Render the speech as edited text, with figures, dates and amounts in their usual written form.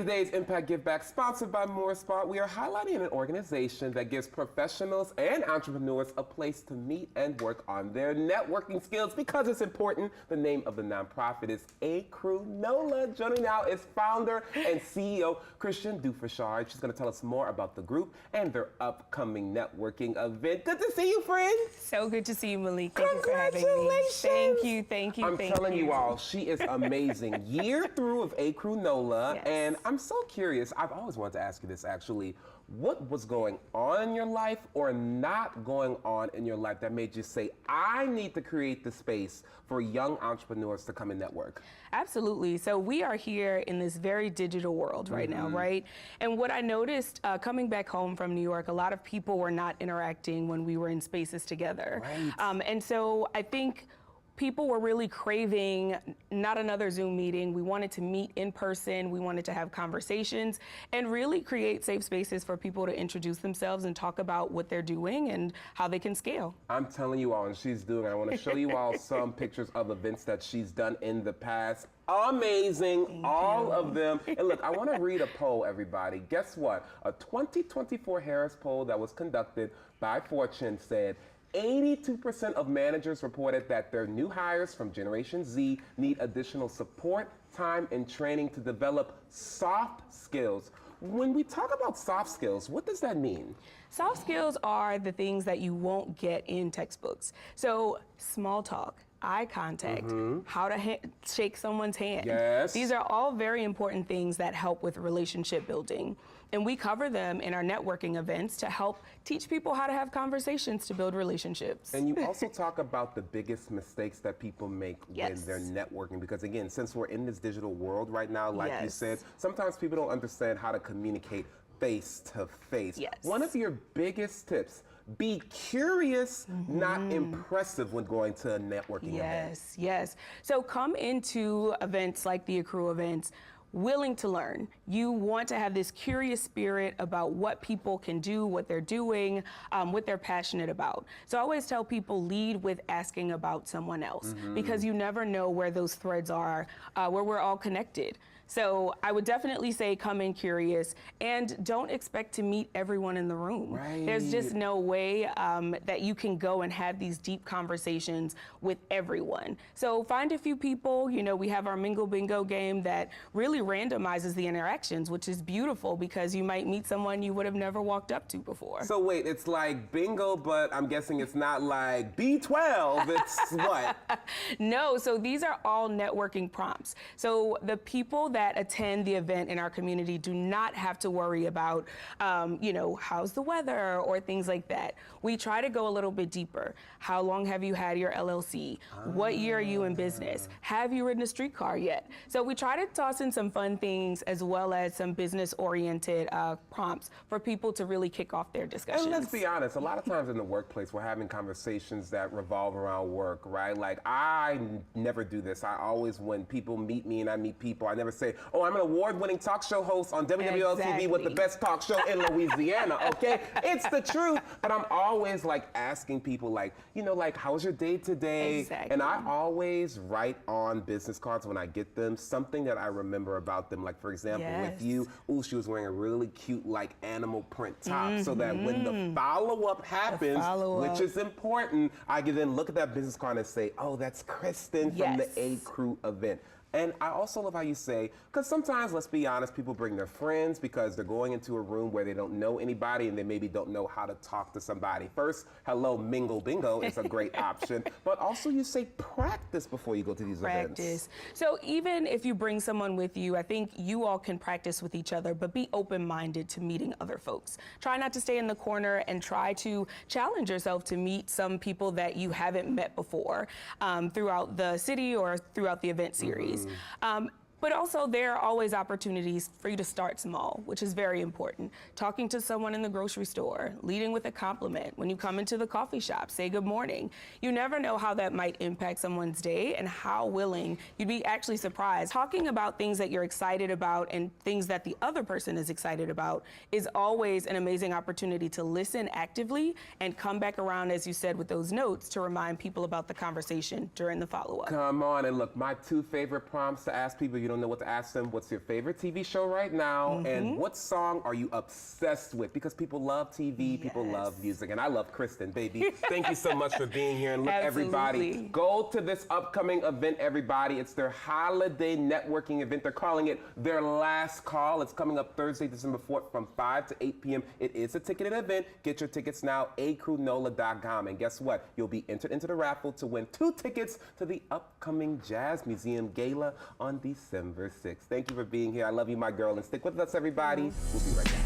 today's Impact Give Back, sponsored by Spot, we are highlighting an organization that gives professionals and entrepreneurs a place to meet and work on their networking skills because it's important. The name of the nonprofit is aKrewe NOLA. Joining now is founder and CEO Kristen Dufauchard. She's going to tell us more about the group and their upcoming networking event. Good to see you, friend. So good to see you, Malik. Thank you for having me. Congratulations. Thank you. I'm telling you all, she is amazing. Year through of aKrewe NOLA, Yes. and I'm so curious. I've always wanted to ask you this, actually. What was going on in your life or not going on in your life that made you say, I need to create the space for young entrepreneurs to come and network? Absolutely. So we are here in this very digital world right now, right? And what I noticed coming back home from New York, a lot of people were not interacting when we were in spaces together. Right. And so I think people were really craving not another Zoom meeting. We wanted to meet in person. We wanted to have conversations and really create safe spaces for people to introduce themselves and talk about what they're doing and how they can scale. I'm telling you all, and she's doing, I want to show you all some pictures of events that she's done in the past. Amazing, all of them. And look, I want to read a poll, everybody. Guess what? A 2024 Harris poll that was conducted by Fortune said 82% of managers reported that their new hires from Generation Z need additional support, time, and training to develop soft skills. When we talk about soft skills, what does that mean? Soft skills are the things that you won't get in textbooks. So small talk, eye contact, how to shake someone's hand. Yes. These are all very important things that help with relationship building. And we cover them in our networking events to help teach people how to have conversations to build relationships. And you also talk about the biggest mistakes that people make when they're networking. Because again, since we're in this digital world right now, like you said, sometimes people don't understand how to communicate face to face. One of your biggest tips, be curious, not impressive when going to a networking event. Yes. So come into events like the aKrewe events willing to learn. You want to have this curious spirit about what people can do, what they're doing, what they're passionate about. So I always tell people, lead with asking about someone else because you never know where those threads are, where we're all connected. So I would definitely say come in curious and don't expect to meet everyone in the room. Right. There's just no way that you can go and have these deep conversations with everyone. So find a few people. You know, we have our Mingo Bingo game that really randomizes the interactions, which is beautiful because you might meet someone you would have never walked up to before. So wait, it's like bingo, but I'm guessing it's not like B12, it's what? No, so these are all networking prompts. So the people that attend the event in our community do not have to worry about, you know, how's the weather or things like that. We try to go a little bit deeper. How long have you had your LLC? What year are you in business? Have you ridden a streetcar yet? So we try to toss in some fun things as well as some business-oriented prompts for people to really kick off their discussions. And let's be honest, a lot of times in the workplace, we're having conversations that revolve around work, right? Like, I never do this. I always, when people meet me and I meet people, I never say, oh, I'm an award-winning talk show host on WWL-TV with the best talk show in Louisiana, okay? It's the truth. But I'm always like asking people like, you know, like, how's your day today? And I always write on business cards when I get them something that I remember about them. Like, for example, with you, ooh, she was wearing a really cute, like, animal print top so that when the follow-up happens, which is important, I can then look at that business card and say, oh, that's Kristen from the aKrewe event. And I also love how you say, because sometimes, let's be honest, people bring their friends because they're going into a room where they don't know anybody and they maybe don't know how to talk to somebody. First, hello, Mingo Bingo is a great option. But also you say practice before you go to these events. So even if you bring someone with you, I think you all can practice with each other, but be open-minded to meeting other folks. Try not to stay in the corner and try to challenge yourself to meet some people that you haven't met before throughout the city or throughout the event series. But also there are always opportunities for you to start small, which is very important. Talking to someone in the grocery store, leading with a compliment. When you come into the coffee shop, say good morning. You never know how that might impact someone's day and how willing you'd be actually surprised. Talking about things that you're excited about and things that the other person is excited about is always an amazing opportunity to listen actively and come back around, as you said, with those notes to remind people about the conversation during the follow-up. Come on, and look, my two favorite prompts to ask people, you don't don't know what to ask them. What's your favorite TV show right now? And what song are you obsessed with? Because people love TV, people love music, and I love Kristen, baby. Thank you so much for being here. And look, everybody, go to this upcoming event, everybody. It's their holiday networking event. They're calling it their last call. It's coming up Thursday, December 4th from 5 to 8 p.m. It is a ticketed event. Get your tickets now, aKrewe.com. And guess what? You'll be entered into the raffle to win 2 tickets to the upcoming Jazz Museum Gala on December 6th. Thank you for being here. I love you, my girl. And stick with us, everybody. We'll be right back.